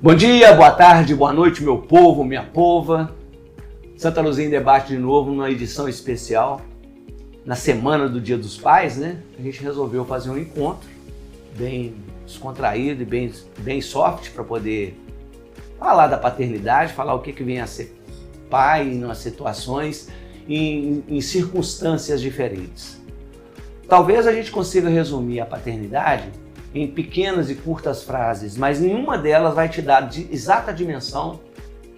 Bom dia, boa tarde, boa noite, meu povo, minha pova. Santa Luzia em Debate de novo, numa edição especial. Na semana do Dia dos Pais, né? A gente resolveu fazer um encontro bem descontraído e bem soft para poder falar da paternidade, falar o que vem a ser pai nas situações e em circunstâncias diferentes. Talvez a gente consiga resumir a paternidade em pequenas e curtas frases, mas nenhuma delas vai te dar a exata dimensão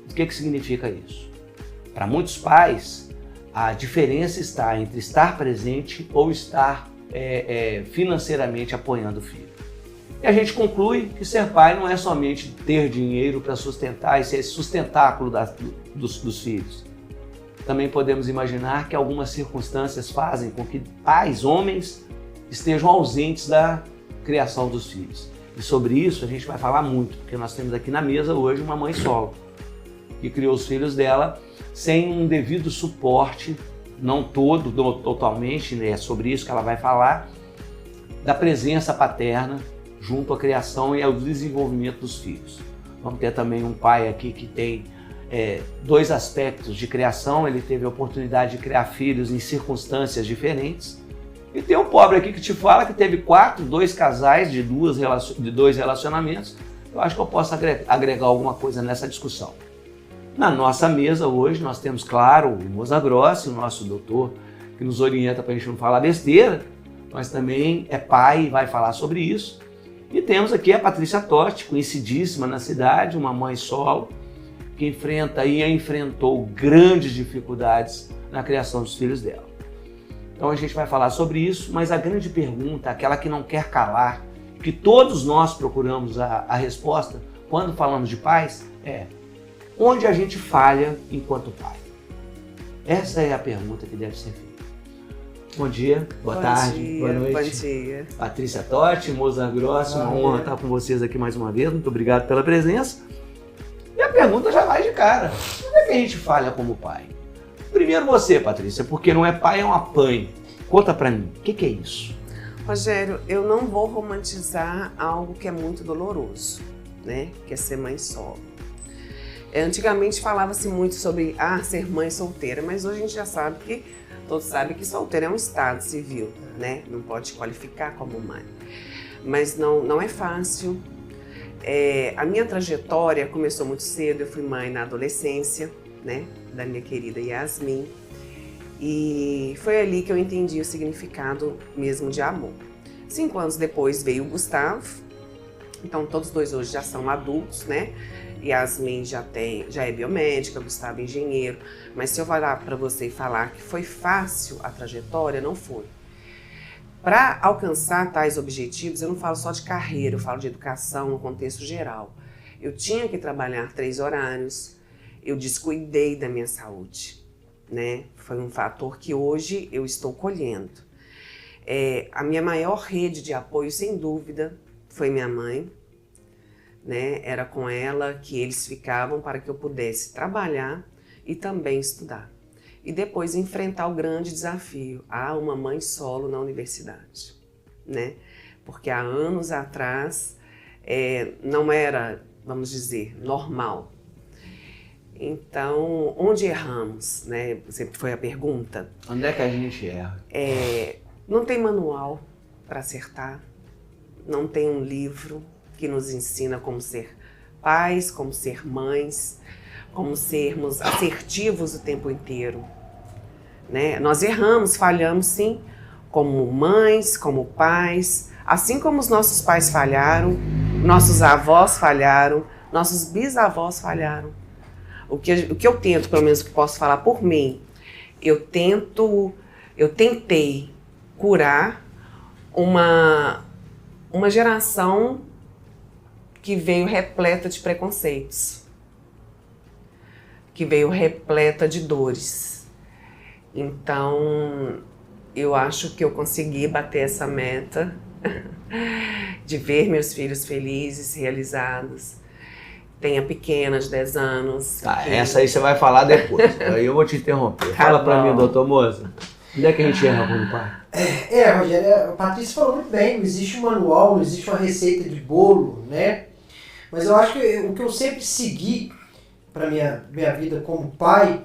do que significa isso. Para muitos pais, a diferença está entre estar presente ou estar financeiramente apoiando o filho. E a gente conclui que ser pai não é somente ter dinheiro para sustentar e ser esse sustentáculo dos filhos. Também podemos imaginar que algumas circunstâncias fazem com que pais, homens, estejam ausentes da criação dos filhos. E sobre isso a gente vai falar muito, porque nós temos aqui na mesa hoje uma mãe solo, que criou os filhos dela sem um devido suporte, não totalmente, né? É sobre isso que ela vai falar, da presença paterna junto à criação e ao desenvolvimento dos filhos. Vamos ter também um pai aqui que tem dois aspectos de criação, ele teve a oportunidade de criar filhos em circunstâncias diferentes. E tem um pobre aqui que te fala que teve dois casais de dois relacionamentos. Eu acho que eu posso agregar alguma coisa nessa discussão. Na nossa mesa hoje nós temos, claro, o Moza Grossi, o nosso doutor, que nos orienta para a gente não falar besteira, mas também é pai e vai falar sobre isso. E temos aqui a Patrícia Totti, conhecidíssima na cidade, uma mãe solo, que enfrenta e enfrentou grandes dificuldades na criação dos filhos dela. Então a gente vai falar sobre isso, mas a grande pergunta, aquela que não quer calar, que todos nós procuramos a resposta quando falamos de pais, é: onde a gente falha enquanto pai? Essa é a pergunta que deve ser feita. Bom dia, boa tarde, boa noite. Bom dia. Patrícia Totti, Moza Grossi, uma honra estar com vocês aqui mais uma vez. Muito obrigado pela presença. E a pergunta já vai de cara: onde é que a gente falha como pai? Primeiro você, Patrícia, porque não é pai, é uma pai. Conta pra mim, o que é isso? Rogério, eu não vou romantizar algo que é muito doloroso, né? Que é ser mãe solo. Antigamente falava-se muito sobre ser mãe solteira, mas hoje a gente já sabe que, todos sabem que solteira é um estado civil, né? Não pode qualificar como mãe. Mas não é fácil. A minha trajetória começou muito cedo, eu fui mãe na adolescência, né? Da minha querida Yasmin. E foi ali que eu entendi o significado mesmo de amor. 5 anos depois veio o Gustavo. Então todos dois hoje já são adultos, né? Yasmin já é biomédica, Gustavo é engenheiro. Mas se eu falar para você e falar que foi fácil a trajetória, não foi. Para alcançar tais objetivos, eu não falo só de carreira, eu falo de educação no contexto geral. Eu tinha que trabalhar 3 horários, eu descuidei da minha saúde, né? Foi um fator que hoje eu estou colhendo. A minha maior rede de apoio, sem dúvida, foi minha mãe, né? Era com ela que eles ficavam para que eu pudesse trabalhar e também estudar. E depois enfrentar o grande desafio, uma mãe solo na universidade, né? Porque há anos atrás não era, vamos dizer, normal. Então, onde erramos, né? Sempre foi a pergunta. Onde é que a gente erra? Não tem manual para acertar, não tem um livro que nos ensina como ser pais, como ser mães, como sermos assertivos o tempo inteiro, né? Nós erramos, falhamos sim, como mães, como pais, assim como os nossos pais falharam, nossos avós falharam, nossos bisavós falharam. O que eu tento, pelo menos o que posso falar por mim, eu tentei curar uma geração que veio repleta de preconceitos, que veio repleta de dores. Então, eu acho que eu consegui bater essa meta de ver meus filhos felizes, realizados. Tem a pequena de 10 anos. Tá, essa aí você vai falar depois. Aí eu vou te interromper. Fala pra mim, doutor Moza. Onde é que a gente erra como pai? Rogério, a Patrícia falou muito bem, não existe um manual, não existe uma receita de bolo, né? Mas eu acho que o que eu sempre segui para minha vida como pai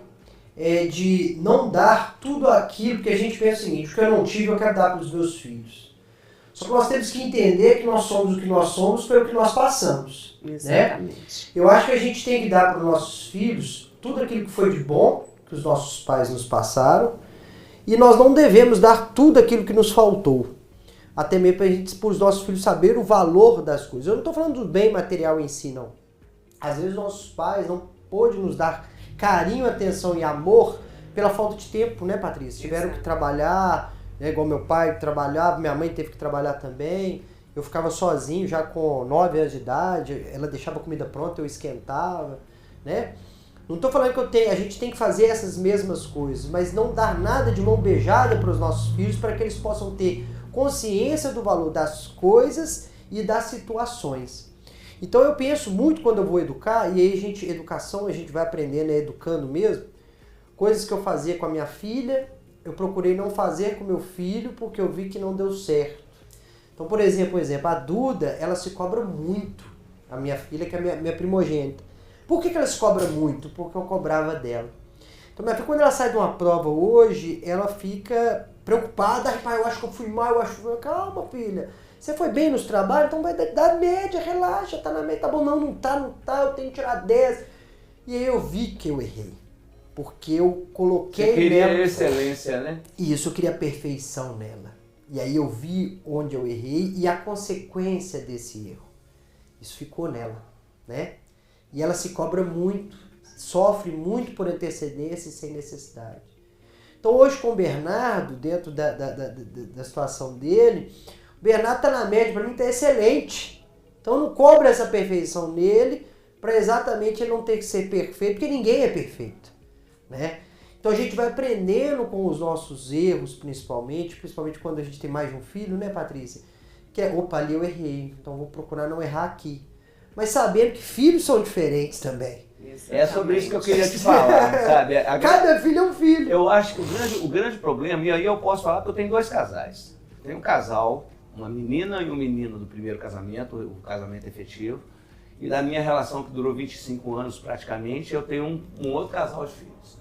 é de não dar tudo aquilo que a gente pensa o seguinte: o que eu não tive eu quero dar para os meus filhos. Só que nós temos que entender que nós somos o que nós somos pelo que nós passamos. Exatamente. Né? Eu acho que a gente tem que dar para os nossos filhos tudo aquilo que foi de bom, que os nossos pais nos passaram, e nós não devemos dar tudo aquilo que nos faltou. Até mesmo para os nossos filhos saberem o valor das coisas. Eu não estou falando do bem material em si, não. Às vezes nossos pais não pôde nos dar carinho, atenção e amor pela falta de tempo, né, Patrícia? Tiveram que trabalhar, né, igual meu pai trabalhava, minha mãe teve que trabalhar também. Eu ficava sozinho já com 9 anos de idade, ela deixava a comida pronta, eu esquentava, né? Não estou falando que a gente tem que fazer essas mesmas coisas, mas não dar nada de mão beijada para os nossos filhos para que eles possam ter consciência do valor das coisas e das situações. Então eu penso muito quando eu vou educar, e aí educação a gente vai aprendendo, educando mesmo, coisas que eu fazia com a minha filha, eu procurei não fazer com meu filho porque eu vi que não deu certo. Então, por exemplo, a Duda, ela se cobra muito, a minha filha, que é minha primogênita. Por que ela se cobra muito? Porque eu cobrava dela. Então, minha filha, quando ela sai de uma prova hoje, ela fica preocupada. Ai, pai, eu acho que eu fui mal, eu acho que eu fui... Calma, filha. Você foi bem nos trabalhos? Então vai dar média, relaxa, tá na média. Tá bom, não tá, eu tenho que tirar 10. E aí eu vi que eu errei. Porque eu coloquei Você queria nela... excelência, né? Isso, eu queria perfeição nela. E aí eu vi onde eu errei e a consequência desse erro. Isso ficou nela, né? E ela se cobra muito, sofre muito por antecedência e sem necessidade. Então hoje com o Bernardo, dentro da situação dele, o Bernardo está na média, para mim está excelente. Então eu não cobro essa perfeição nele para exatamente ele não ter que ser perfeito, porque ninguém é perfeito, né? Então a gente vai aprendendo com os nossos erros, principalmente quando a gente tem mais de um filho, né, Patrícia? Que é, opa, ali eu errei, então vou procurar não errar aqui. Mas sabendo que filhos são diferentes também. É sobre isso que eu queria te falar, sabe? Cada filho é um filho. Eu acho que o grande problema, e aí eu posso falar que eu tenho 2 casais. Tem um casal, uma menina e um menino do primeiro casamento, o casamento efetivo, e da minha relação que durou 25 anos praticamente, eu tenho um outro casal de filhos.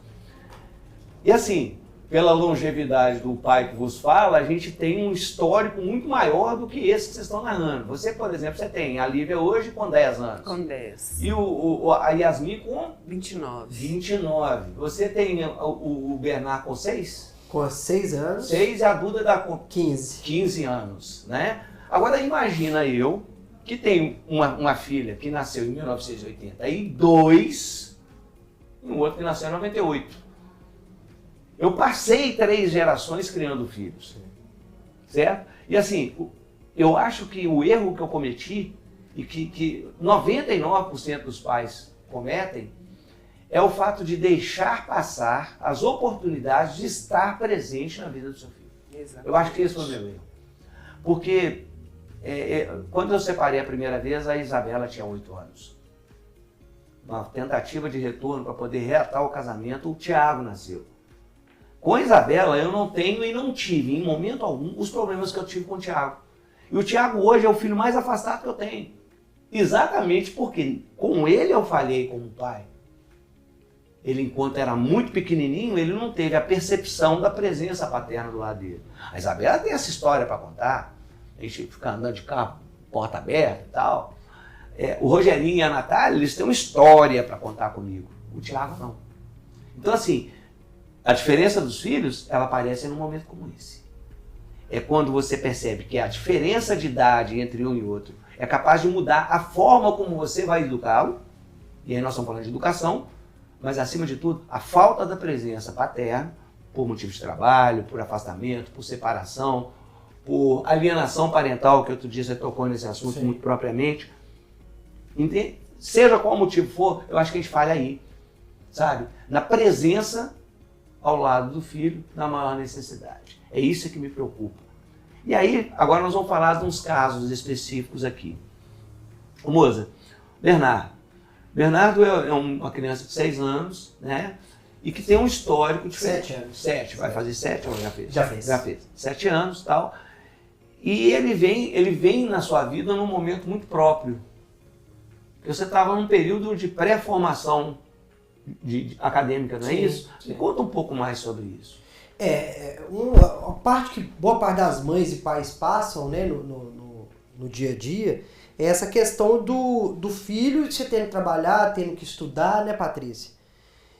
E assim, pela longevidade do pai que vos fala, a gente tem um histórico muito maior do que esse que vocês estão narrando. Você, por exemplo, você tem a Lívia hoje com 10 anos. Com 10. E a Yasmin com 29. 29. Você tem o Bernard com 6? Com 6 anos. 6 e a Duda dá com 15. 15 anos, né? Agora imagina eu, que tenho uma filha que nasceu em 1982 e um outro que nasceu em 98. Eu passei 3 gerações criando filhos, certo? E assim, eu acho que o erro que eu cometi, e que 99% dos pais cometem, é o fato de deixar passar as oportunidades de estar presente na vida do seu filho. Exatamente. Eu acho que esse foi o meu erro. Porque quando eu separei a primeira vez, a Isabela tinha 8 anos. Uma tentativa de retorno para poder reatar o casamento, o Tiago nasceu. Com a Isabela, eu não tenho e não tive, em momento algum, os problemas que eu tive com o Tiago. E o Tiago hoje é o filho mais afastado que eu tenho. Exatamente porque com ele eu falhei como pai. Ele, enquanto era muito pequenininho, ele não teve a percepção da presença paterna do lado dele. A Isabela tem essa história para contar. A gente fica andando de carro, porta aberta e tal. O Rogerinho e a Natália, eles têm uma história para contar comigo. O Tiago não. Então, assim, a diferença dos filhos, ela aparece num momento como esse. É quando você percebe que a diferença de idade entre um e outro é capaz de mudar a forma como você vai educá-lo. E aí nós estamos falando de educação, mas acima de tudo, a falta da presença paterna, por motivo de trabalho, por afastamento, por separação, por alienação parental, que outro dia você tocou nesse assunto. Sim. Muito propriamente. Entende? Seja qual motivo for, eu acho que a gente falha aí, sabe? Na presença ao lado do filho, na maior necessidade. É isso que me preocupa. E aí, agora nós vamos falar de uns casos específicos aqui. O Moza, Bernardo é uma criança de 6 anos, né? E que tem um histórico diferente. 7 anos. 7, vai fazer 7 ou já fez? Já fez. 7 anos e tal. E ele vem na sua vida num momento muito próprio. Porque você estava num período de pré-formação acadêmica, não é Sim, isso? sim. Me conta um pouco mais sobre isso. A parte que boa parte das mães e pais passam, né, no dia a dia, é essa questão do filho, você tendo que trabalhar, tendo que estudar, né, Patrícia?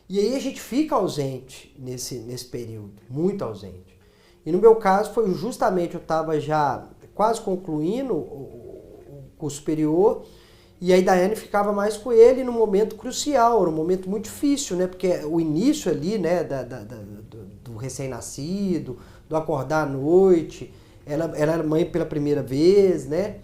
E aí a gente fica ausente nesse período, muito ausente. E no meu caso foi justamente, eu estava já quase concluindo o curso superior, e aí Daiane ficava mais com ele num momento crucial, num momento muito difícil, né? Porque o início ali, né, do recém-nascido, do acordar à noite, ela era mãe pela primeira vez, né?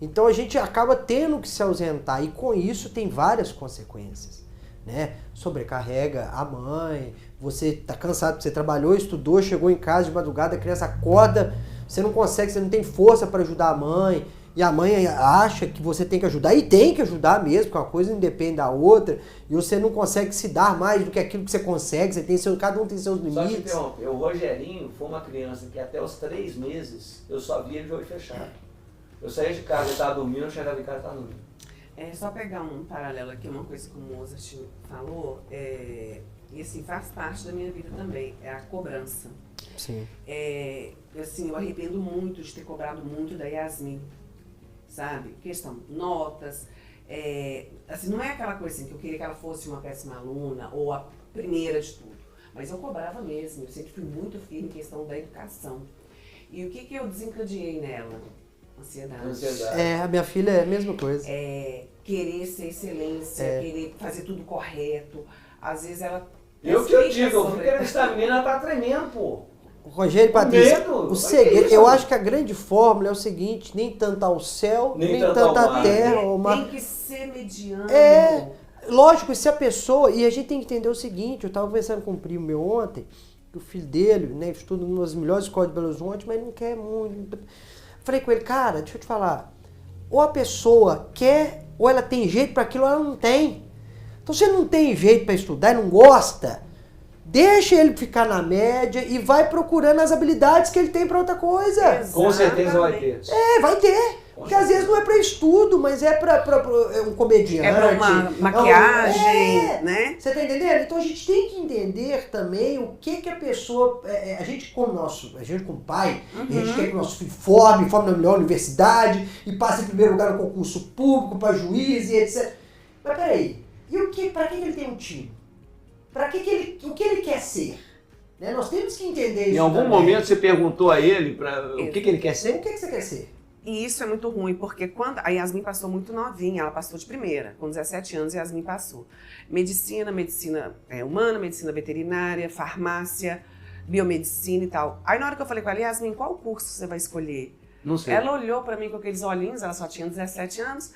Então a gente acaba tendo que se ausentar, e com isso tem várias consequências, né? Sobrecarrega a mãe, você tá cansado, você trabalhou, estudou, chegou em casa de madrugada, a criança acorda, você não consegue, você não tem força para ajudar a mãe, e a mãe acha que você tem que ajudar, e tem que ajudar mesmo, porque uma coisa não depende da outra, e você não consegue se dar mais do que aquilo que você consegue, cada um tem seus limites. Só te interromper, o Rogerinho foi uma criança que até os 3 meses eu só via ele de olho fechado. Eu saía de casa, ele estava dormindo, eu chegava em casa e estava dormindo. Só pegar um paralelo aqui, uma coisa que o Mozart falou, e assim, faz parte da minha vida também, é a cobrança. Sim. Assim, eu arrependo muito de ter cobrado muito da Yasmin, sabe? Questão notas, assim, não é aquela coisa assim, que eu queria que ela fosse uma péssima aluna ou a primeira de tudo, mas eu cobrava mesmo, eu sempre fui muito firme em questão da educação. E o que eu desencadeei nela? Ansiedade. A minha filha é a mesma coisa. Querer ser excelência, querer fazer tudo correto. Às vezes ela... Eu fui querendo estar menina, ela tá tremendo, pô. Rogério e Patrícia, medo. o segredo, eu acho que a grande fórmula é o seguinte, nem tanto ao céu, nem tanto à terra. Tem que ser mediano. Lógico, se a pessoa, e a gente tem que entender o seguinte, eu estava conversando com um primo meu ontem, que o filho dele, né, estuda numa das melhores escolas de Belo Horizonte, mas não quer muito. Falei com ele, cara, deixa eu te falar, ou a pessoa quer, ou ela tem jeito para aquilo, ou ela não tem. Então, se ele não tem jeito para estudar e não gosta, deixa ele ficar na média e vai procurando as habilidades que ele tem para outra coisa. Exatamente. Com certeza vai ter. Vai ter. Porque às vezes não é para estudo, mas é para um comediante. É para uma maquiagem, né? Você tá entendendo? Então a gente tem que entender também o que a pessoa... a gente como pai, a gente quer que o nosso filho forme na melhor universidade e passe em primeiro lugar no concurso público, para juiz e etc. Mas peraí, para que ele tem um time? O que ele quer ser? Né? Nós temos que entender isso. Em algum também. momento você perguntou a ele o que ele quer ser? O que você quer ser? E isso é muito ruim, porque quando a Yasmin passou muito novinha, ela passou de primeira, com 17 anos, a Yasmin passou. Medicina humana, medicina veterinária, farmácia, biomedicina e tal. Aí na hora que eu falei com ela, Yasmin, qual curso você vai escolher? Não sei. Ela olhou pra mim com aqueles olhinhos, ela só tinha 17 anos,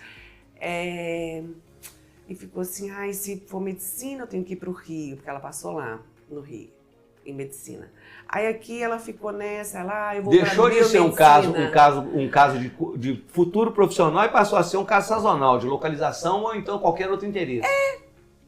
e ficou assim, se for medicina eu tenho que ir pro Rio, porque ela passou lá, no Rio, em medicina. Aí aqui ela ficou nessa, eu vou Deixou para de ser um caso de futuro profissional e passou a ser um caso sazonal, de localização ou então qualquer outro interesse.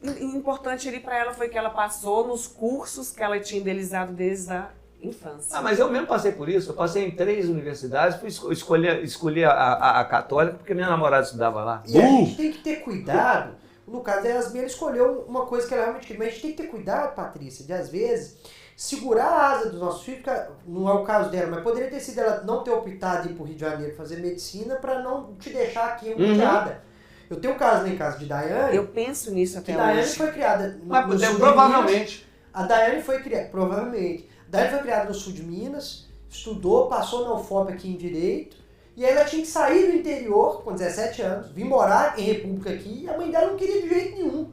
Importante ali para ela foi que ela passou nos cursos que ela tinha idealizado desde a infância. Mas eu mesmo passei por isso, eu passei em 3 universidades, fui escolher a católica porque minha namorada estudava lá. E a gente tem que ter cuidado, no caso da Yasmin, ela escolheu uma coisa que ela realmente queria, mas a gente tem que ter cuidado, Patrícia, de às vezes segurar a asa dos nossos filhos, não é o caso dela, mas poderia ter sido ela não ter optado em ir para o Rio de Janeiro fazer medicina para não te deixar aqui angustiada. Eu tenho um caso lá em casa de Daiane. Eu penso nisso até hoje. hoje. Daiane foi criada no sul provavelmente. De Minas. A Daiane foi criada, provavelmente. Daiane foi criada no sul de Minas, estudou, passou na UFOP aqui em Direito, e aí ela tinha que sair do interior com 17 anos, vir morar em República aqui, e a mãe dela não queria de jeito nenhum.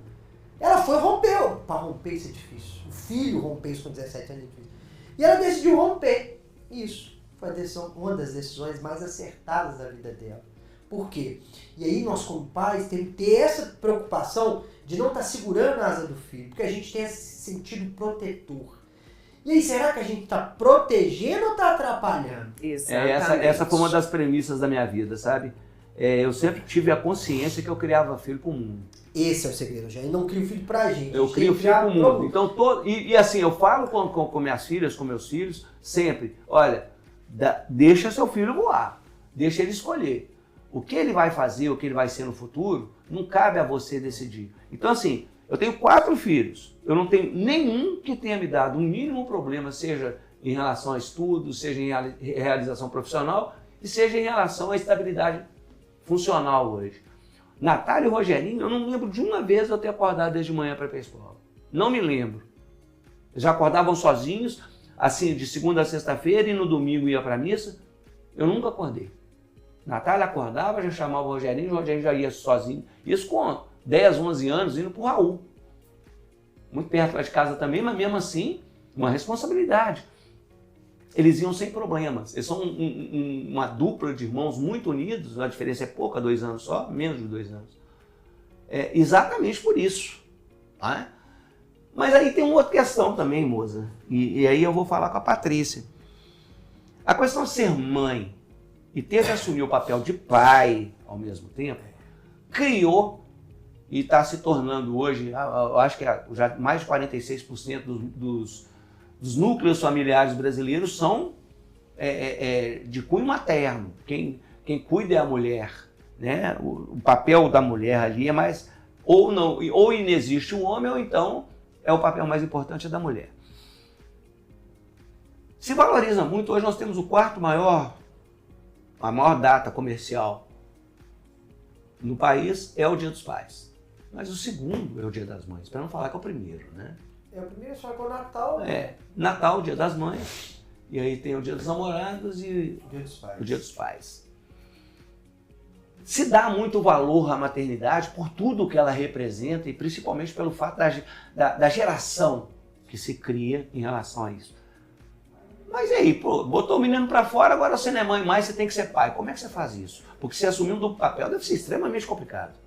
Ela foi e rompeu. Para romper isso é difícil. O filho romper isso com 17 anos é difícil. E ela decidiu romper isso. Foi uma das decisões mais acertadas da vida dela. Por quê? E aí nós como pais temos que ter essa preocupação de não estar segurando a asa do filho, porque a gente tem esse sentido protetor. E aí, será que a gente está protegendo ou está atrapalhando? Exatamente. Essa foi uma das premissas da minha vida, sabe? Eu sempre tive a consciência que eu criava filho para o mundo. Esse é o segredo, já. Eu não crio filho pra gente. Eu crio filho para o mundo. Então, e assim, eu falo com minhas filhas, com meus filhos, sempre, olha, deixa seu filho voar, deixa ele escolher. O que ele vai fazer, o que ele vai ser no futuro, não cabe a você decidir. Então, assim, eu tenho 4 filhos. Eu não tenho nenhum que tenha me dado um mínimo problema, seja em relação a estudos, seja em realização profissional e seja em relação à estabilidade funcional hoje. Natália e Rogerinho, eu não lembro de uma vez eu ter acordado desde manhã para ir para a escola. Não me lembro. Eles já acordavam sozinhos, assim, de segunda a sexta-feira e no domingo ia para a missa. Eu nunca acordei. Natália acordava, já chamava o Rogerinho já ia sozinho. Isso com 10, 11 anos, indo para o Raul. Muito perto lá de casa também, mas mesmo assim, uma responsabilidade. Eles iam sem problemas. Eles são uma dupla de irmãos muito unidos, a diferença é pouca, 2 anos só, menos de 2 anos. Exatamente por isso. Tá? Mas aí tem uma outra questão também, moça, e aí eu vou falar com a Patrícia. A questão de ser mãe e ter que assumir o papel de pai ao mesmo tempo, criou e está se tornando hoje, eu acho que já mais de 46% dos núcleos familiares brasileiros são de cunho materno. Quem cuida é a mulher, né? O papel da mulher ali é mais, ou inexiste o homem, ou então é o papel mais importante da mulher. Se valoriza muito, hoje nós temos a maior data comercial no país é o Dia dos Pais. Mas o segundo é o Dia das Mães, para não falar que é o primeiro, né? O primeiro só com o Natal. Natal, Dia das Mães, e aí tem o Dia dos Namorados e o Dia dos Pais. Se dá muito valor à maternidade por tudo que ela representa e principalmente pelo fato da geração que se cria em relação a isso. Mas e aí, botou o menino para fora, agora você não é mãe mais, você tem que ser pai. Como é que você faz isso? Porque se assumir um duplo papel deve ser extremamente complicado.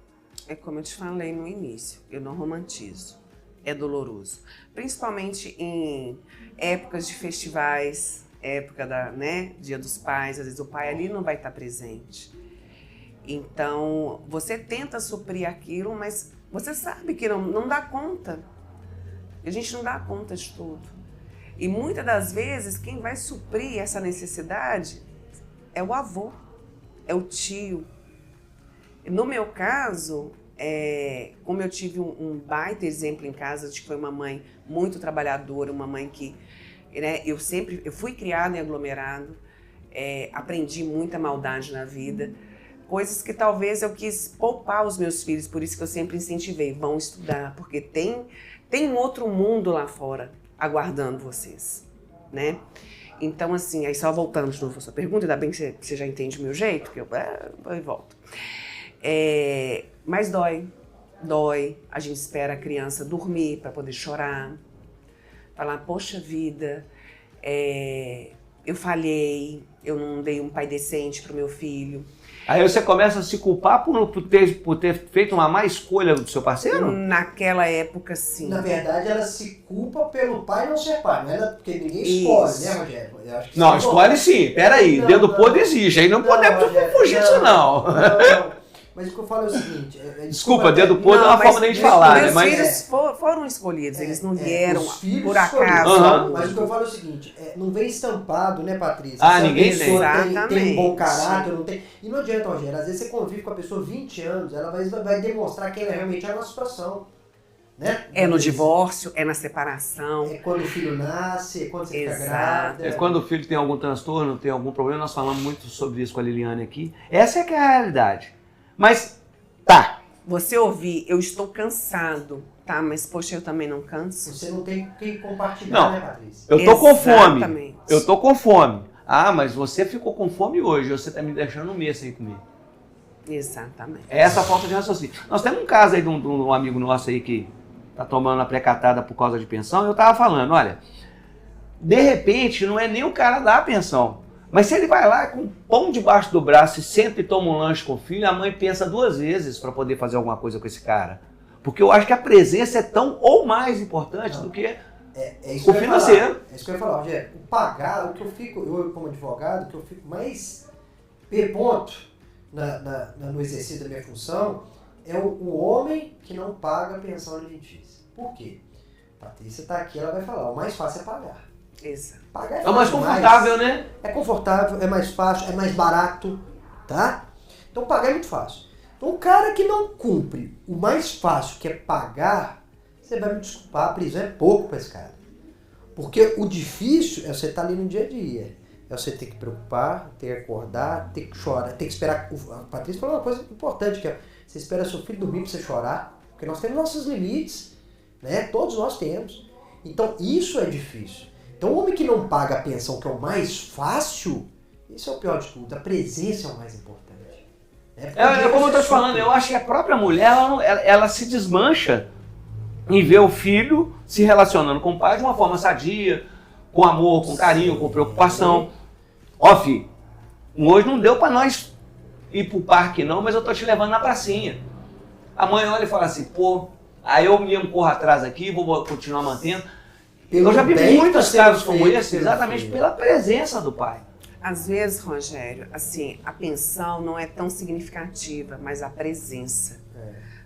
É como eu te falei no início, eu não romantizo. É doloroso. Principalmente em épocas de festivais, época Dia dos Pais, às vezes o pai ali não vai estar presente. Então, você tenta suprir aquilo, mas você sabe que não dá conta. A gente não dá conta de tudo. E muitas das vezes, quem vai suprir essa necessidade é o avô, é o tio. No meu caso, como eu tive um baita exemplo em casa de que foi uma mãe muito trabalhadora, uma mãe que eu fui criada em aglomerado, aprendi muita maldade na vida, coisas que talvez eu quis poupar os meus filhos, por isso que eu sempre incentivei, vão estudar, porque tem um outro mundo lá fora aguardando vocês, né? Então, assim, aí só voltando de novo à sua pergunta, ainda bem que você já entende o meu jeito, que eu volto. Mas dói. A gente espera a criança dormir para poder chorar, falar, poxa vida, eu falhei, eu não dei um pai decente pro meu filho. Aí você começa a se culpar por ter feito uma má escolha do seu parceiro? Naquela época, sim. Na verdade, ela se culpa pelo pai não ser pai, não é porque ninguém escolhe, né, Rogério? Eu acho que não, escolhe sim. Peraí, dedo podre existe. Aí não podemos fugir disso, não. Mas o que eu falo é o seguinte... Desculpa, dedo podre é uma forma de a gente falar, né? Meus filhos foram escolhidos, eles não vieram por acaso. Uhum. Mas o que eu falo é o seguinte, não vem estampado, né, Patrícia? Ninguém tem um bom caráter, não tem... E não adianta, Rogério, às vezes você convive com a pessoa 20 anos, ela vai demonstrar quem ela realmente é na situação. Né? No divórcio, na separação. É quando o filho nasce, é quando você fica grávida. É quando o filho tem algum transtorno, tem algum problema. Nós falamos muito sobre isso com a Liliane aqui. Essa é que é a realidade. Mas, tá. Você ouvir, eu estou cansado, tá? Mas, poxa, eu também não canso. Você não tem que compartilhar, né, Patrícia? Eu tô com fome. Eu tô com fome. Mas você ficou com fome hoje, você tá me deixando um mês sem comer. Exatamente. É essa falta de raciocínio. Nós temos um caso aí de um amigo nosso aí que tá tomando a pré-catada por causa de pensão. Eu tava falando, olha, de repente não é nem o cara dar a pensão. Mas se ele vai lá com pão debaixo do braço e senta e toma um lanche com o filho, a mãe pensa 2 vezes para poder fazer alguma coisa com esse cara. Porque eu acho que a presença é tão ou mais importante do que o financeiro. É isso que eu ia falar, Rogério. O pagar, eu como advogado, o que eu fico mais ponto no exercício da minha função é o homem que não paga a pensão alimentícia. Por quê? A Patrícia está aqui, ela vai falar, o mais fácil é pagar. Exato. Pagar é mais confortável, né? É confortável, é mais fácil, é mais barato, tá? Então pagar é muito fácil. Então o cara que não cumpre o mais fácil, que é pagar, você vai me desculpar, a prisão é pouco para esse cara. Porque o difícil é você estar ali no dia a dia. É você ter que preocupar, ter que acordar, ter que chorar, ter que esperar. A Patrícia falou uma coisa importante, que é você espera seu filho dormir para você chorar, porque nós temos nossos limites, né? Todos nós temos. Então isso é difícil. Então o homem que não paga a pensão, que é o mais fácil, isso é o pior de tudo. A presença é o mais importante. Como eu estou te falando, eu acho que a própria mulher, ela se desmancha em ver o filho se relacionando com o pai de uma forma sadia, com amor, com carinho, com preocupação. Ó, filho, hoje não deu para nós ir pro parque não, mas eu tô te levando na pracinha. A mãe olha e fala assim, pô, aí eu mesmo corro atrás aqui, vou continuar mantendo. Eu já vi muitos casos como esse, exatamente pela presença do pai. Às vezes, Rogério, assim, a pensão não é tão significativa, mas a presença,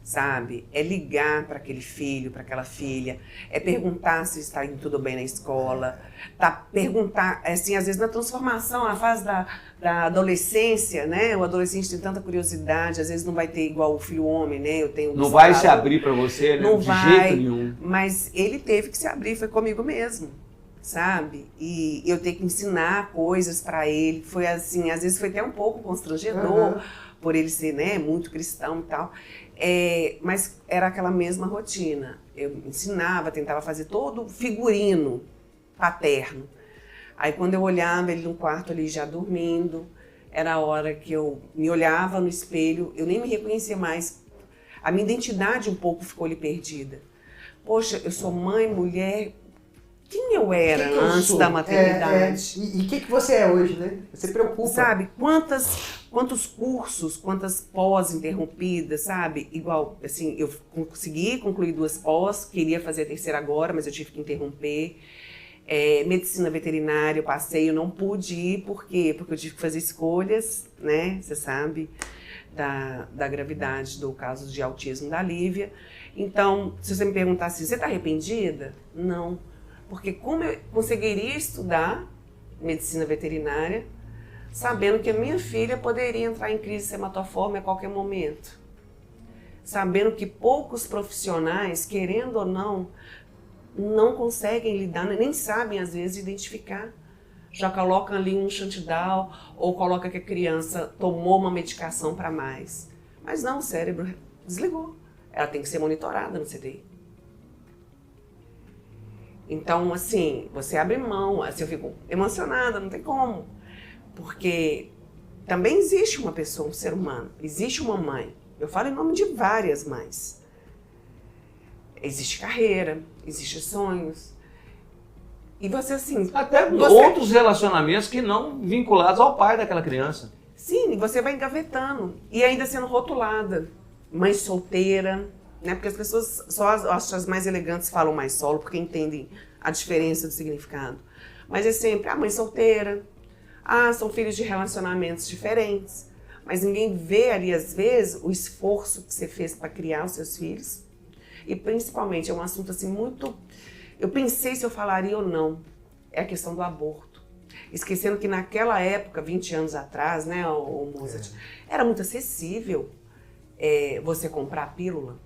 sabe? É ligar para aquele filho, para aquela filha, é perguntar se está indo tudo bem na escola, perguntar, assim, às vezes na transformação, na fase da adolescência, né? O adolescente tem tanta curiosidade, às vezes não vai ter igual o filho homem, né? Eu tenho não vai se abrir para você, né? Não de vai, jeito nenhum. Mas ele teve que se abrir, foi comigo mesmo. Sabe? E eu ter que ensinar coisas para ele, foi assim, às vezes foi até um pouco constrangedor, por ele ser, né, muito cristão e tal, mas era aquela mesma rotina. Eu ensinava, tentava fazer todo o figurino paterno. Aí quando eu olhava ele no quarto ali já dormindo, era a hora que eu me olhava no espelho, eu nem me reconhecia mais. A minha identidade um pouco ficou ali perdida. Poxa, eu sou mãe, mulher. Quem eu era antes da maternidade? E o que você é hoje, né? Você preocupa. Sabe, quantos cursos, quantas pós interrompidas, sabe? Igual, assim, eu consegui concluir 2 pós, queria fazer a terceira agora, mas eu tive que interromper. Medicina veterinária, eu passei, eu não pude ir, por quê? Porque eu tive que fazer escolhas, né? Você sabe, da gravidade do caso de autismo da Lívia. Então, se você me perguntasse, você está arrependida? Não. Porque como eu conseguiria estudar medicina veterinária, sabendo que a minha filha poderia entrar em crise sematoforme a qualquer momento. Sabendo que poucos profissionais, querendo ou não conseguem lidar, nem sabem às vezes identificar. Já colocam ali um Xantidal ou coloca que a criança tomou uma medicação para mais. Mas não, o cérebro desligou. Ela tem que ser monitorada no CTI. Então, assim, você abre mão, assim, eu fico emocionada, não tem como. Porque também existe uma pessoa, um ser humano, existe uma mãe. Eu falo em nome de várias mães. Existe carreira, existe sonhos. E você, assim... Até outros relacionamentos que não vinculados ao pai daquela criança. Sim, você vai engavetando. E ainda sendo rotulada. Mãe solteira... Né? Porque as pessoas, só as mais elegantes falam mais solo, porque entendem a diferença do significado. Mas é sempre a mãe solteira, são filhos de relacionamentos diferentes, mas ninguém vê ali, às vezes, o esforço que você fez para criar os seus filhos. E principalmente, é um assunto assim muito... Eu pensei se eu falaria ou não, é a questão do aborto. Esquecendo que naquela época, 20 anos atrás, né, o Mozart, era muito acessível você comprar a pílula.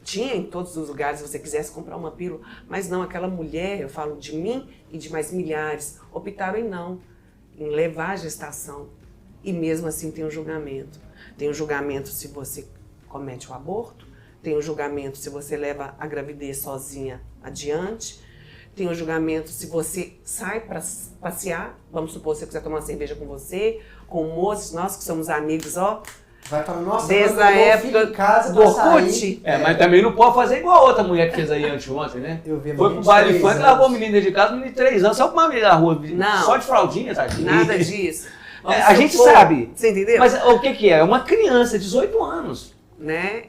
Tinha em todos os lugares, se você quisesse comprar uma pílula, mas não, aquela mulher, eu falo de mim e de mais milhares, optaram em levar a gestação. E mesmo assim tem um julgamento. Tem um julgamento se você comete o aborto, tem um julgamento se você leva a gravidez sozinha adiante, tem um julgamento se você sai para passear, vamos supor, se você quiser tomar uma cerveja com você, com moços, nós que somos amigos, vai falar, nossa, desde a época do Orkut. Mas também não pode fazer igual a outra mulher que fez aí anteontem, né? Eu vi foi pro baile funk, lavou o menino dentro de casa, menino de 3 anos, só pra uma menina na rua, não, só de fraldinha, tá? Nada disso. A gente sabe. Você entendeu? Mas o que é? É uma criança, 18 anos. Né?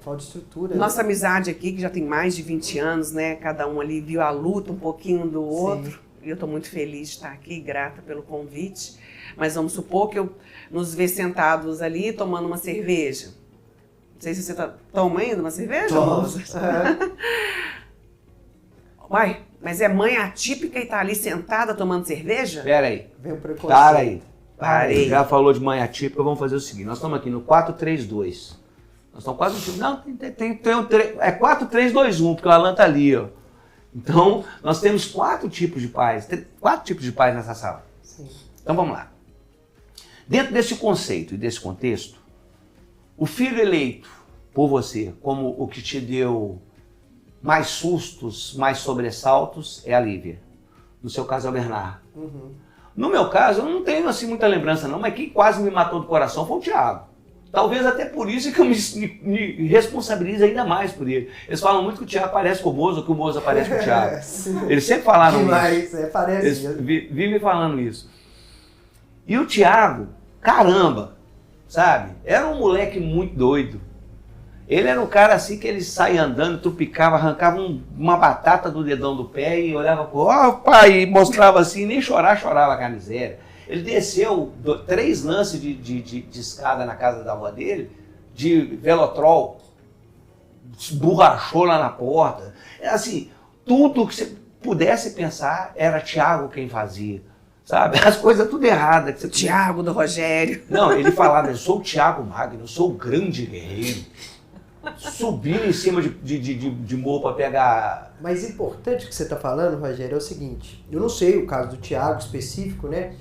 Falta de estrutura. Nossa amizade aqui, que já tem mais de 20 anos, né? Cada um ali viu a luta um pouquinho do outro. E eu tô muito feliz de estar aqui, grata pelo convite. Mas vamos supor que eu nos ver sentados ali tomando uma cerveja. Não sei se você toma ainda uma cerveja? Uai, mas é mãe atípica e tá ali sentada tomando cerveja? Pera aí. Vem o preconceito. Para aí. Parei. Já falou de mãe atípica, vamos fazer o seguinte. Nós estamos aqui no 4-3-2. Nós estamos quase... Não, tem um... É 4-3-2-1, porque o Alan tá ali, ó. Então, nós temos 4 tipos de pais. 4 tipos de pais nessa sala. Sim. Então, vamos lá. Dentro desse conceito e desse contexto, o filho eleito por você como o que te deu mais sustos, mais sobressaltos, é a Lívia. No seu caso é o Bernardo. Uhum. No meu caso, eu não tenho assim muita lembrança não, mas quem quase me matou do coração foi o Thiago. Talvez até por isso que eu me responsabilizo ainda mais por ele. Eles falam muito que o Thiago parece com o Moza, que o Moza parece com o Thiago. Eles sempre falaram isso. Parece Eles mesmo. vivem falando isso. E o Thiago, caramba, sabe? Era um moleque muito doido. Ele era um cara assim que ele saia andando, trupicava, arrancava uma batata do dedão do pé e olhava pro pai, e mostrava assim, nem chorava com a miséria. Ele desceu 3 lances de escada na casa da avó dele, de velotrol, esborrachou lá na porta. Assim, tudo que você pudesse pensar era Thiago quem fazia. Sabe? As coisas tudo erradas. O Thiago do Rogério. Não, ele falava, eu sou o Thiago Magno, eu sou o grande guerreiro. Subindo em cima de morro para pegar... Mas importante que você está falando, Rogério, é o seguinte. Eu não sei o caso do Thiago específico, né?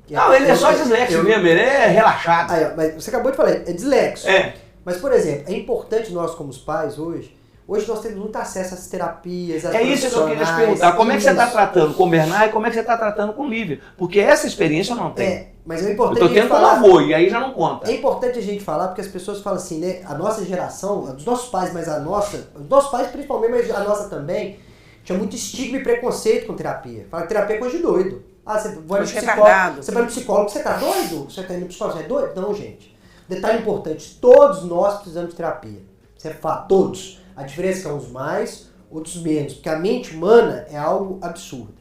Não, ele é só dislexo mesmo, ele é relaxado. Aí, mas você acabou de falar, é dislexo. É. Mas, por exemplo, é importante nós como os pais hoje nós temos muito acesso às terapias, às É isso que eu queria te perguntar. Como é que você está tratando com o Bernardo e como é que você está tratando com o Lívia? Porque essa experiência eu não tenho. É, mas é Eu importante estou tendo com o avô e aí já não conta. É importante a gente falar porque as pessoas falam assim, né? A nossa geração, dos nossos pais, mas a nossa, os nossos pais principalmente, mas a nossa também, tinha muito estigma e preconceito com terapia. Fala que terapia é coisa de doido. Ah, você vai no psicólogo, você tá doido? Você tá indo no psicólogo, você é doido? Não, gente. Detalhe importante, todos nós precisamos de terapia. Você fala, todos. A diferença é que uns mais, outros menos, porque a mente humana é algo absurdo.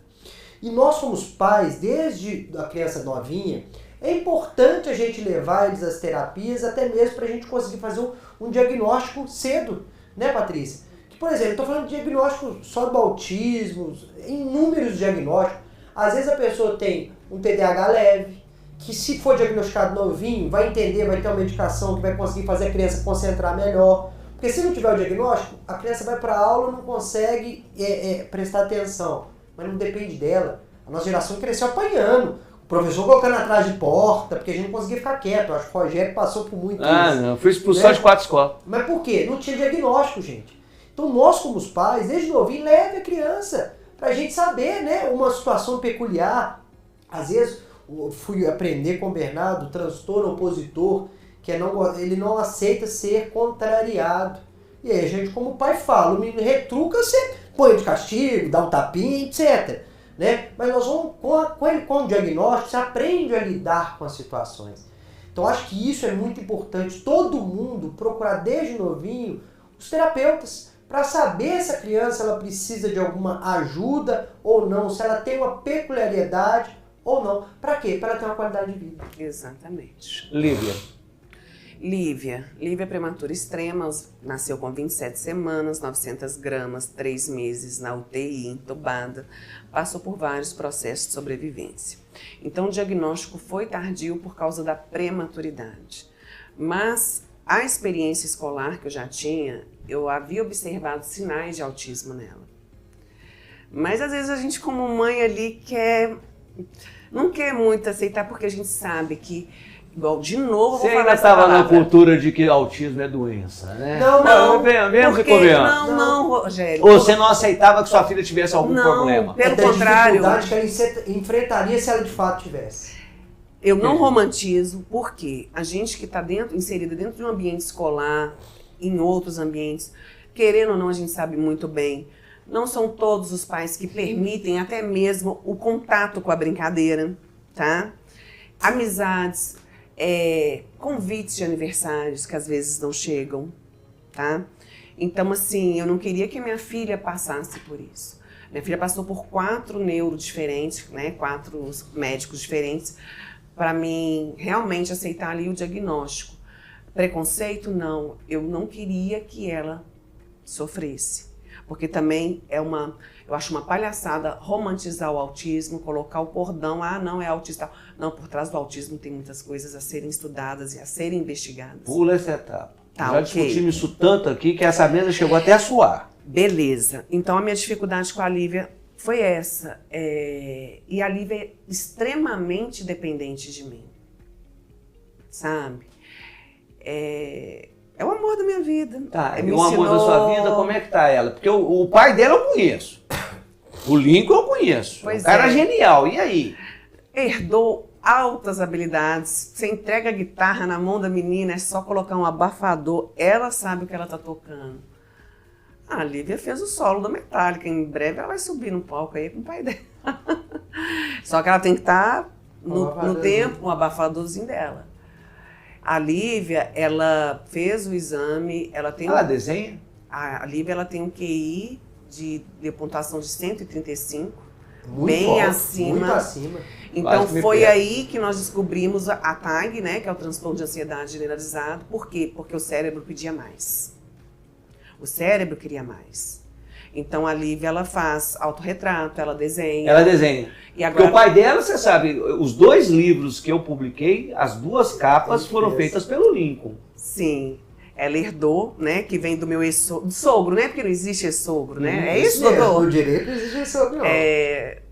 E nós somos pais, desde a criança novinha, é importante a gente levar eles às terapias, até mesmo para a gente conseguir fazer um diagnóstico cedo, né, Patrícia? Que, por exemplo, eu estou falando de diagnóstico só do autismo, inúmeros diagnósticos. Às vezes a pessoa tem um TDAH leve, que se for diagnosticado novinho, vai entender, vai ter uma medicação que vai conseguir fazer a criança concentrar melhor. Porque se não tiver o diagnóstico, a criança vai para a aula e não consegue prestar atenção. Mas não depende dela. A nossa geração cresceu apanhando. O professor colocando atrás de porta, porque a gente não conseguia ficar quieto. Eu acho que o Rogério passou por muito isso. Não, fui expulsão de 4 escolas. Mas por quê? Não tinha diagnóstico, gente. Então nós, como os pais, desde novinho, leve a criança pra gente saber, né, uma situação peculiar. Às vezes, eu fui aprender com o Bernardo, o transtorno opositor, que ele não aceita ser contrariado. E aí a gente, como pai, fala, o menino retruca, você põe de castigo, dá um tapinha, etc. Né? Mas nós vamos, com o diagnóstico, você aprende a lidar com as situações. Então acho que isso é muito importante, todo mundo procurar desde novinho os terapeutas, para saber se a criança ela precisa de alguma ajuda ou não, se ela tem uma peculiaridade ou não. Para quê? Para ela ter uma qualidade de vida. Exatamente. Lívia prematura extrema, nasceu com 27 semanas, 900 gramas, 3 meses na UTI, entubada, passou por vários processos de sobrevivência. Então o diagnóstico foi tardio por causa da prematuridade. Mas a experiência escolar que eu já tinha, eu havia observado sinais de autismo nela. Mas às vezes a gente como mãe ali não quer muito aceitar, porque a gente sabe que, igual de novo, você vou falar ainda essa estava na palavra. cultura de que autismo é doença, né? Não, Vemos e porque, convenhamos. não, Rogério. Ou você não aceitava que sua filha tivesse algum problema? Pelo Da contrário, dificuldade que ela enfrentaria se ela de fato tivesse. eu não romantizo, porque a gente que está inserida dentro de um ambiente escolar, em outros ambientes, querendo ou não, a gente sabe muito bem, não são todos os pais que permitem até mesmo o contato com a brincadeira, tá? Amizades, convites de aniversários que às vezes não chegam, tá? Então, assim, eu não queria que minha filha passasse por isso. Minha filha passou por 4 neuros diferentes, né? 4 médicos diferentes, para mim realmente aceitar ali o diagnóstico. Preconceito, não. Eu não queria que ela sofresse. Porque também eu acho uma palhaçada romantizar o autismo, colocar o cordão, não é autista. Não, por trás do autismo tem muitas coisas a serem estudadas e a serem investigadas. Pula essa etapa. Tá, Já discutimos isso tanto aqui que essa mesa chegou até a suar. Beleza. Então a minha dificuldade com a Lívia foi essa. E a Lívia é extremamente dependente de mim. Sabe? É o amor da minha vida. Tá, e o amor da sua vida, como é que tá ela? Porque o pai dela eu conheço. O Lincoln eu conheço. Pois o cara é. genial. E aí? Herdou altas habilidades. Você entrega a guitarra na mão da menina, é só colocar um abafador. Ela sabe o que ela tá tocando. A Lívia fez o solo da Metallica. Em breve ela vai subir no palco aí com o pai dela. Só que ela tem que estar no tempo, um abafadorzinho dela. A Lívia, ela fez o exame, ela desenha? A Lívia, ela tem um QI de pontuação de 135, Muito bem alto, acima. muito acima. Então Quase me foi pega. aí que nós descobrimos a TAG, né, que é o transtorno de ansiedade generalizado. Por quê? Porque o cérebro pedia mais. O cérebro queria mais. Então a Lívia, ela faz autorretrato, ela desenha. Ela desenha. E Porque agora o pai dela, você sabe, os 2 livros que eu publiquei, as 2 capas foram feitas pelo Lincoln. Sim, ela herdou, né, que vem do meu sogro, né, porque não existe sogro, né? É isso, mesmo, doutor? no direito não existe isso, não.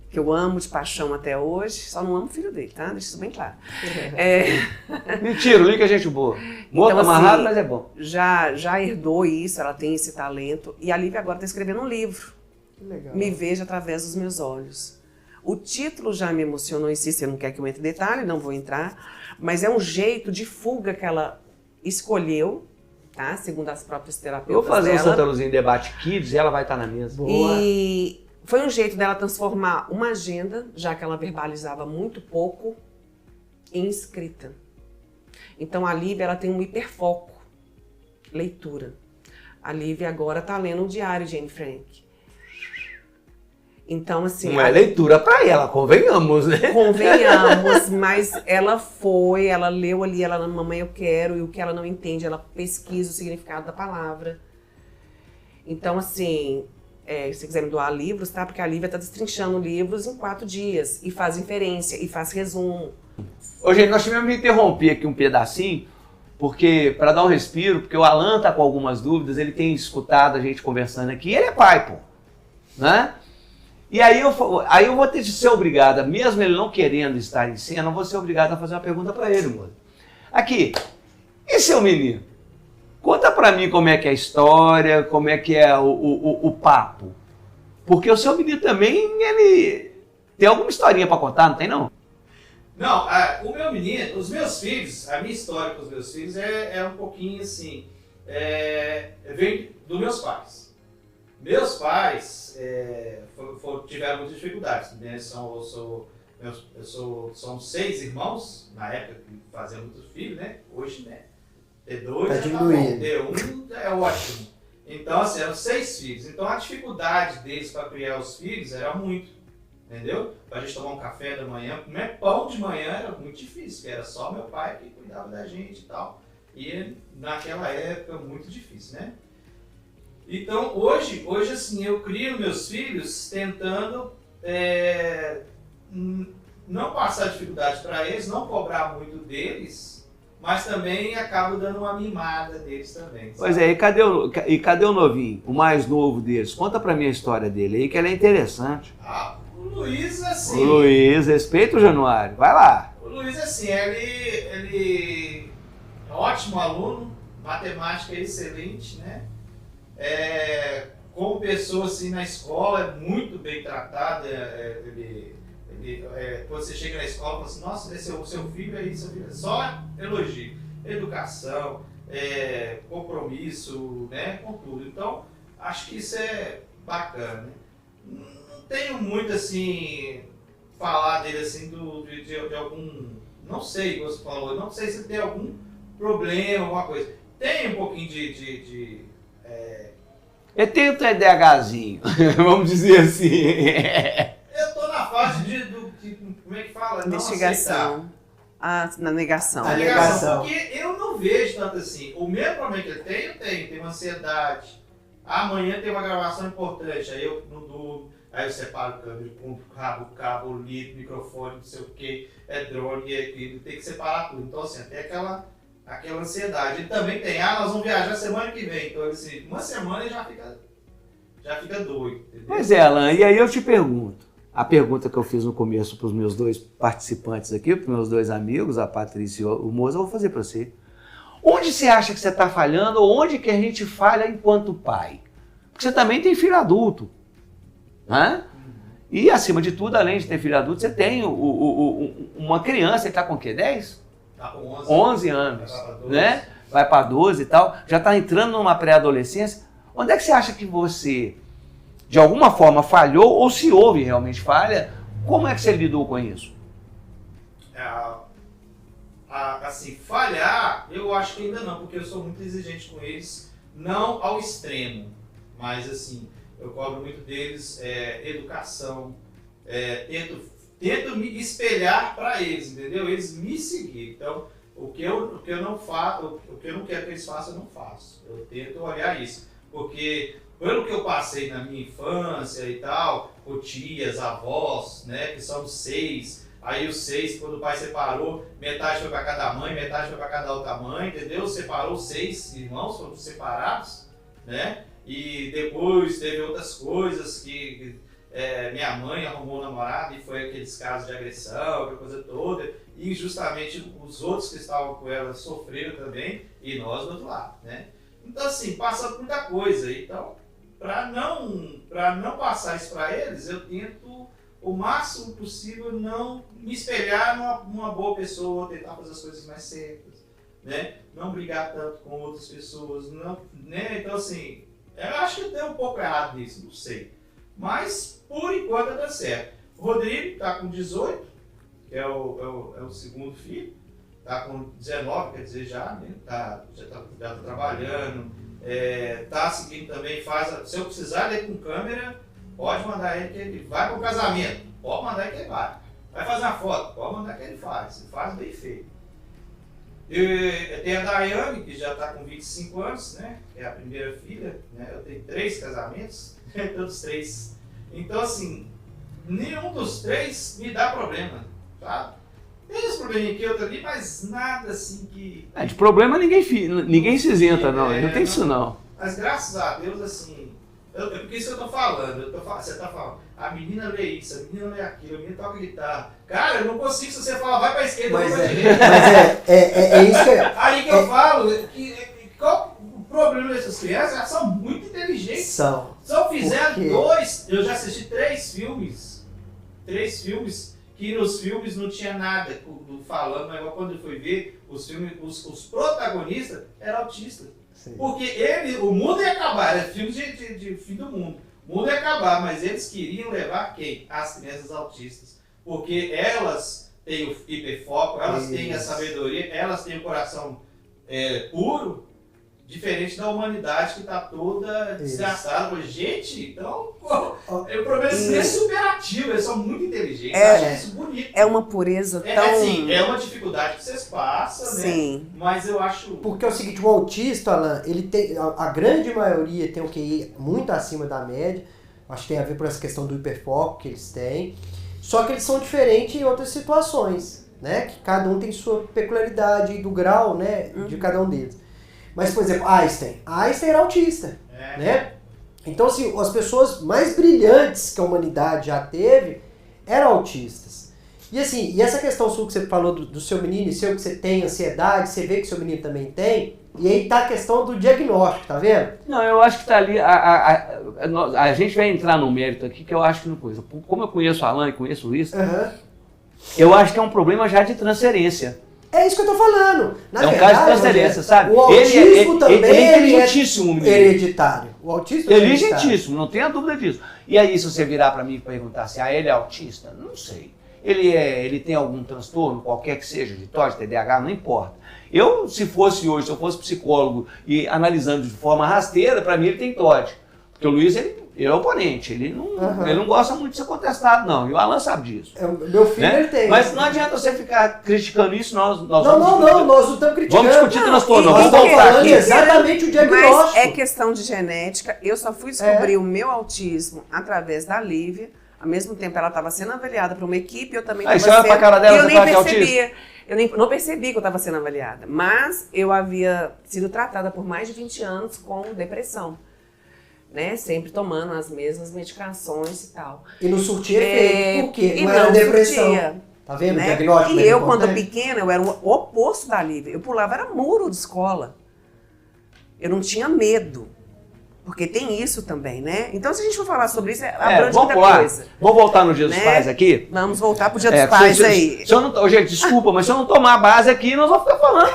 Que eu amo de paixão até hoje, só não amo o filho dele, tá? Deixa isso bem claro. Mentira, o Lincoln é gente boa. Morto Então, amarrado, assim, mas é bom. Já herdou isso, ela tem esse talento. E a Lívia agora está escrevendo um livro. Que legal. Me veja através dos meus olhos. O título já me emocionou em si, você não quer que eu entre em detalhe, não vou entrar. Mas é um jeito de fuga que ela escolheu, tá? Segundo as próprias Eu terapeutas vou fazer o dela. Santa Luzinha Debate Kids e ela vai estar na mesa. Boa. E foi um jeito dela transformar uma agenda, já que ela verbalizava muito pouco, em escrita. Então a Lívia, ela tem um hiperfoco, leitura. A Lívia agora está lendo um diário de Anne Frank. Então, assim... Não é leitura pra ela, convenhamos, né? Convenhamos, mas ela leu ali, ela, mamãe, eu quero, e o que ela não entende, ela pesquisa o significado da palavra. Então, assim, se você quiser me doar livros, tá? Porque a Lívia tá destrinchando livros em 4 dias, e faz inferência, e faz resumo. Ô, gente, nós tivemos que interromper aqui um pedacinho, porque para dar um respiro, porque o Alan tá com algumas dúvidas, ele tem escutado a gente conversando aqui, ele é pai, pô, né? E aí eu vou ter de ser obrigada, mesmo ele não querendo estar em cena, eu vou ser obrigada a fazer uma pergunta para ele, moço. Aqui, e seu menino? Conta para mim como é que é a história, como é que é o papo. Porque o seu menino também, ele tem alguma historinha para contar, não tem não? Não, o meu menino, os meus filhos, a minha história com os meus filhos é um pouquinho assim, vem dos meus pais. Meus pais tiveram muitas dificuldades, né? São 6 irmãos, na época que faziam muitos filhos, né? Hoje, né? Ter 2 Tá já tá diminuindo. bom, ter 1 é ótimo. Então, assim, eram 6 filhos. Então, a dificuldade deles para criar os filhos era muito, entendeu? Para a gente tomar um café da manhã, comer pão de manhã era muito difícil, porque era só meu pai que cuidava da gente e tal. E naquela época, muito difícil, né? Então, hoje assim, eu crio meus filhos tentando não passar dificuldade para eles, não cobrar muito deles, mas também acabo dando uma mimada neles também. Sabe? Pois é, e cadê o novinho, o mais novo deles? Conta pra mim a história dele aí, que ela é interessante. O Luiz, assim... O Luiz, respeita o Januário, vai lá. O Luiz, assim, ele é um ótimo aluno, matemática excelente, né? Como pessoa, assim, na escola, é muito bem tratado. Quando você chega na escola, fala assim, nossa, esse é o seu filho aí, seu filho. Só elogio. Educação, compromisso, né, com tudo. Então, acho que isso é bacana, né? Não tenho muito, assim, falar dele, assim, de algum... Não sei, como você falou, não sei se tem algum problema, alguma coisa. Tem um pouquinho Ele tem um TDAHzinho, vamos dizer assim. Eu tô na fase como é que fala? Investigação. Na negação. A negação. negação, porque eu não vejo tanto assim. O mesmo problema que ele tem, eu tenho. Tem uma ansiedade, Amanhã tem uma gravação importante, aí eu não durmo, aí eu separo o câmera, compro cabo, lido, microfone, não sei o que, é drone e aquilo, tem que separar tudo. Então assim, até aquela ansiedade. Ele também tem, nós vamos viajar semana que vem, então assim, uma semana ele já fica doido, entendeu? Pois é, Alan, e aí eu te pergunto, a pergunta que eu fiz no começo para os meus dois participantes aqui, para os meus dois amigos, a Patrícia e o Moza, eu vou fazer para você. Onde você acha que você está falhando ou onde que a gente falha enquanto pai? Porque você também tem filho adulto, né? E acima de tudo, além de ter filho adulto, você tem uma criança, ele está com o quê? 10? Tá com 11 anos, né? Vai para 12 e tal, já está entrando numa pré-adolescência. Onde é que você acha que você, de alguma forma, falhou ou se houve realmente falha? Como é que você lidou com isso? Assim, falhar, eu acho que ainda não, porque eu sou muito exigente com eles, não ao extremo, mas assim, eu cobro muito deles educação, tento me espelhar para eles, entendeu? Eles me seguirem. Então, o que eu não faço, o que eu não quero que eles façam, eu não faço. Eu tento olhar isso, porque pelo que eu passei na minha infância e tal, com tias, avós, né, que são 6. Aí os 6, quando o pai separou, metade foi para cada mãe, metade foi para cada outra mãe, entendeu? Separou 6 irmãos, foram separados, né? E depois teve outras coisas que minha mãe arrumou um namorado e foi aqueles casos de agressão, aquela coisa toda. E justamente os outros que estavam com ela sofreram também e nós do outro lado, né? Então assim, passa por muita coisa. Então, para não passar isso para eles, eu tento o máximo possível não me espelhar numa boa pessoa, tentar fazer as coisas mais certas, né? Não brigar tanto com outras pessoas, não, né? Então assim, eu acho que deu um pouco errado nisso, não sei. Mas por enquanto dá certo. O Rodrigo está com 18, que é o segundo filho, está com 19, quer dizer, já está trabalhando, está seguindo também, se eu precisar dele com câmera, pode mandar ele que ele vai para o casamento, pode mandar que ele vai. Vai fazer uma foto, pode mandar que ele faz bem feito. Tem a Daiane, que já está com 25 anos, né? É a primeira filha, né? Eu tenho 3 casamentos, todos 3. Então assim, nenhum dos 3 me dá problema, sabe? Tem uns probleminhas aqui, outro ali, mas nada assim que... De problema ninguém se isenta, não, não tem isso não. Mas graças a Deus, assim, porque isso que eu tô falando, você tá falando, a menina lê isso, a menina lê aquilo, a menina toca guitarra. Cara, eu não consigo, se você falar, vai pra esquerda, vai pra direita. Mas é isso que Aí que eu falo, qual o problema dessas crianças? Elas são muito inteligentes. são. Se eu fizer Por quê? 2, eu já assisti 3 filmes. 3 filmes, que nos filmes não tinha nada falando, mas quando eu fui ver, os filmes, os protagonistas eram autistas. Sim. Porque o mundo ia acabar, era filme de fim do mundo. O mundo ia acabar, mas eles queriam levar quem? As crianças autistas. Porque elas têm o hiperfoco, elas têm a sabedoria, elas têm o coração puro, diferente da humanidade que está toda desgastada. Gente, então, o problema é superativo, eles são muito inteligentes, eu acho isso bonito. É uma pureza tão... Assim, é uma dificuldade que vocês passam, Sim. né? Mas eu acho... Porque é o seguinte, o autista, Alan, ele tem, a grande maioria tem um QI muito acima da média, acho que tem a ver com essa questão do hiperfoco que eles têm, só que eles são diferentes em outras situações, né? Que cada um tem sua peculiaridade do grau, né, de cada um deles. Mas, por exemplo, Einstein era autista, né? Então, assim, as pessoas mais brilhantes que a humanidade já teve eram autistas. E assim, e essa questão sua que você falou do seu menino e seu que você tem ansiedade, você vê que seu menino também tem, e aí tá a questão do diagnóstico, tá vendo? Não, eu acho que tá ali, a gente vai entrar no mérito aqui, que eu acho que não coisa. Como eu conheço o Alan e conheço o Luiz, eu acho que é um problema já de transferência. É isso que eu tô falando. Na um verdade, caso de transferência, sabe? O autismo também ele é inteligentíssimo, menino. hereditário. O autismo é hereditário. Inteligentíssimo, não tenha dúvida disso. E aí, se você virar para mim e perguntar se ele é autista, não sei. Ele tem algum transtorno, qualquer que seja, de TOD, TDAH, não importa. Eu, se eu fosse psicólogo e analisando de forma rasteira, para mim ele tem TOD. Porque o Luiz, ele Ele é oponente, ele não gosta muito de ser contestado, não. E o Alan sabe disso. Meu filho, Né? ele tem. Mas não adianta você ficar criticando isso, nós Não, vamos nós não estamos criticando. Vamos discutir transtorno, Nós vamos estamos voltar falando aqui. exatamente o diagnóstico. Mas é questão de genética. Eu só fui descobrir o meu autismo através da Lívia. Ao mesmo tempo, ela estava sendo avaliada por uma equipe, eu também Aí estava você olha pra cara dela, e eu você nem fala que é percebia. Eu não percebi que eu estava sendo avaliada. Mas eu havia sido tratada por mais de 20 anos com depressão. Né? Sempre tomando as mesmas medicações e tal. E não surtia efeito. Por quê? E Não era depressão. surtia. Tá vendo? Né? O diagnóstico E é eu, quando importante. pequena, eu era o oposto da Lívia. Eu pulava, era muro de escola. Eu não tinha medo. Porque tem isso também, né? Então, se a gente for falar sobre isso, abrange vamos muita lá. coisa. Vamos voltar no Dia dos Né? Pais aqui? Vamos voltar pro Dia dos Pais aí. Se eu não, gente, desculpa, mas se eu não tomar a base aqui, nós vamos ficar falando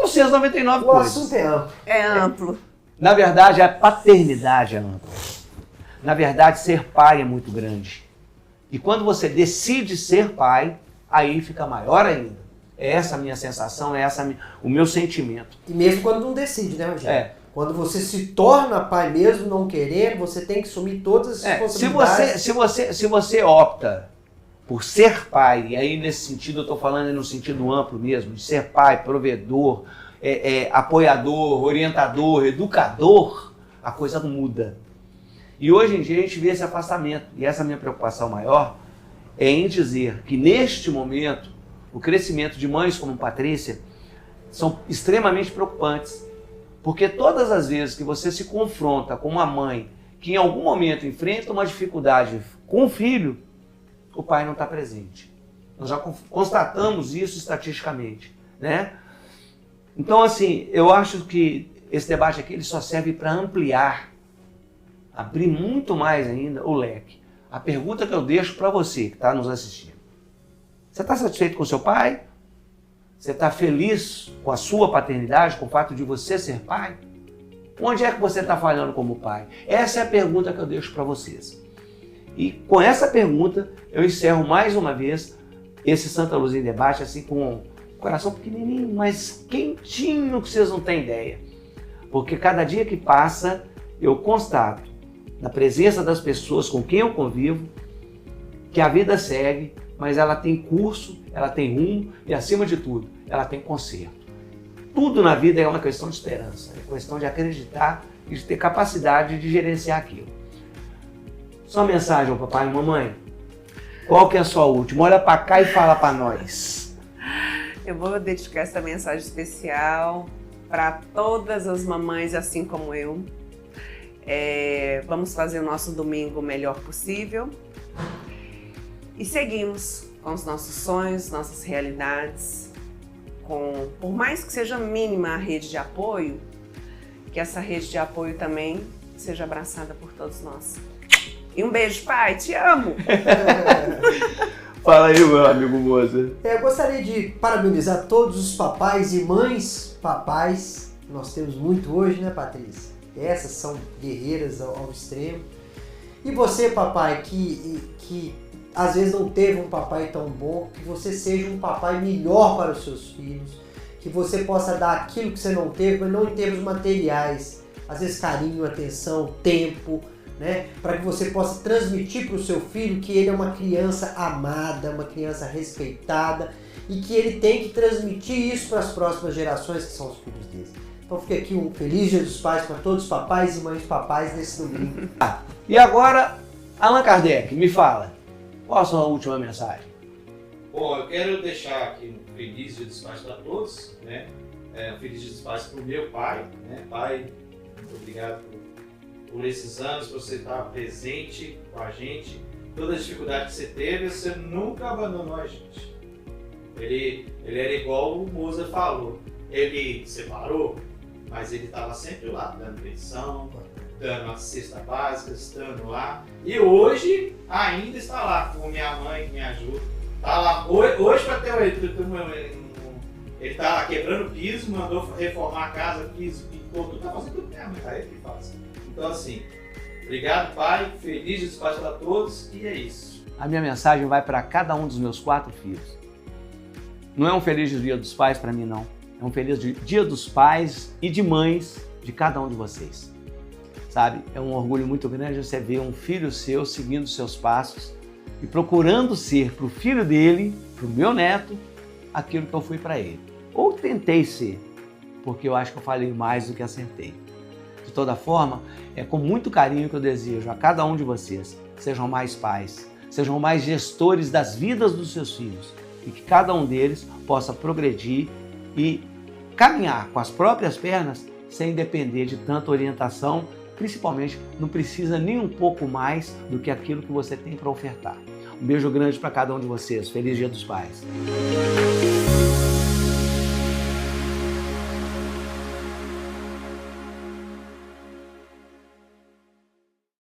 399 O coisas. assunto é amplo. É amplo. Na verdade, a paternidade é ampla. Na verdade, ser pai é muito grande. E quando você decide ser pai, aí fica maior ainda. É essa a minha sensação, é essa o meu sentimento. E mesmo quando não decide, né, Rogério? É. Quando você se torna pai mesmo não querendo, você tem que assumir todas as responsabilidades. Se você opta por ser pai, e aí nesse sentido eu estou falando no sentido amplo mesmo, de ser pai, provedor, apoiador, orientador, educador, a coisa muda. E hoje em dia a gente vê esse afastamento. E essa minha preocupação maior é em dizer que neste momento o crescimento de mães como Patrícia são extremamente preocupantes. Porque todas as vezes que você se confronta com uma mãe que em algum momento enfrenta uma dificuldade com o filho, o pai não está presente. Nós já constatamos isso estatisticamente, né? Então, assim, eu acho que esse debate aqui ele só serve para ampliar, abrir muito mais ainda o leque. A pergunta que eu deixo para você que está nos assistindo. Você está satisfeito com o seu pai? Você está feliz com a sua paternidade, com o fato de você ser pai? Onde é que você está falhando como pai? Essa é a pergunta que eu deixo para vocês. E com essa pergunta, eu encerro mais uma vez esse Santa Luz em Debate, assim com o coração pequenininho, mas quentinho, que vocês não têm ideia. Porque cada dia que passa, eu constato, na presença das pessoas com quem eu convivo, que a vida segue, mas ela tem curso, ela tem rumo e, acima de tudo, ela tem conserto. Tudo na vida é uma questão de esperança, é questão de acreditar e de ter capacidade de gerenciar aquilo. Só mensagem ao papai e mamãe. Qual que é a sua última? Olha para cá e fala para nós. Eu vou dedicar essa mensagem especial para todas as mamães, assim como eu. Vamos fazer o nosso domingo o melhor possível. E seguimos com os nossos sonhos, nossas realidades, por mais que seja mínima a rede de apoio, que essa rede de apoio também seja abraçada por todos nós. E um beijo, pai, te amo! Fala aí, meu amigo Moza. Eu gostaria de parabenizar todos os papais e mães papais. Nós temos muito hoje, né, Patrícia? Essas são guerreiras ao extremo. E você, papai, que às vezes não teve um papai tão bom, que você seja um papai melhor para os seus filhos, que você possa dar aquilo que você não teve, mas não em termos materiais, às vezes carinho, atenção, tempo, né? Para que você possa transmitir para o seu filho que ele é uma criança amada, uma criança respeitada e que ele tem que transmitir isso para as próximas gerações que são os filhos dele. Então fica aqui um feliz Dia dos Pais para todos os papais e mães papais nesse domingo. E agora, Allan Kardec, me fala. Qual a sua última mensagem? Bom, eu quero deixar aqui um feliz Dia dos Pais para todos, né? Um feliz Dia dos Pais para o meu pai, né? Pai, muito obrigado por esses anos, por você estar presente com a gente. Toda a dificuldade que você teve, você nunca abandonou a gente. Ele era igual o Moza falou. Ele separou, mas ele estava sempre lá, dando pensão, dando a cesta básica, estando lá. E hoje ainda está lá, com minha mãe que me ajuda. Está lá hoje para ter ele está lá quebrando piso, mandou reformar a casa, piso, pintou, tudo, está fazendo tudo minha mãe, tá ele que faz. Então assim, obrigado pai, feliz Dia dos Pais para todos e é isso. A minha mensagem vai para cada um dos meus 4 filhos. Não é um feliz Dia dos Pais para mim, não. É um feliz Dia dos Pais e de mães de cada um de vocês. sabe? É um orgulho muito grande você ver um filho seu seguindo seus passos e procurando ser para o filho dele, para o meu neto, aquilo que eu fui para ele. Ou tentei ser, porque eu acho que eu falei mais do que acertei. De toda forma, é com muito carinho que eu desejo a cada um de vocês, sejam mais pais, sejam mais gestores das vidas dos seus filhos e que cada um deles possa progredir e caminhar com as próprias pernas sem depender de tanta orientação, principalmente não precisa nem um pouco mais do que aquilo que você tem para ofertar. Um beijo grande para cada um de vocês. Feliz Dia dos Pais.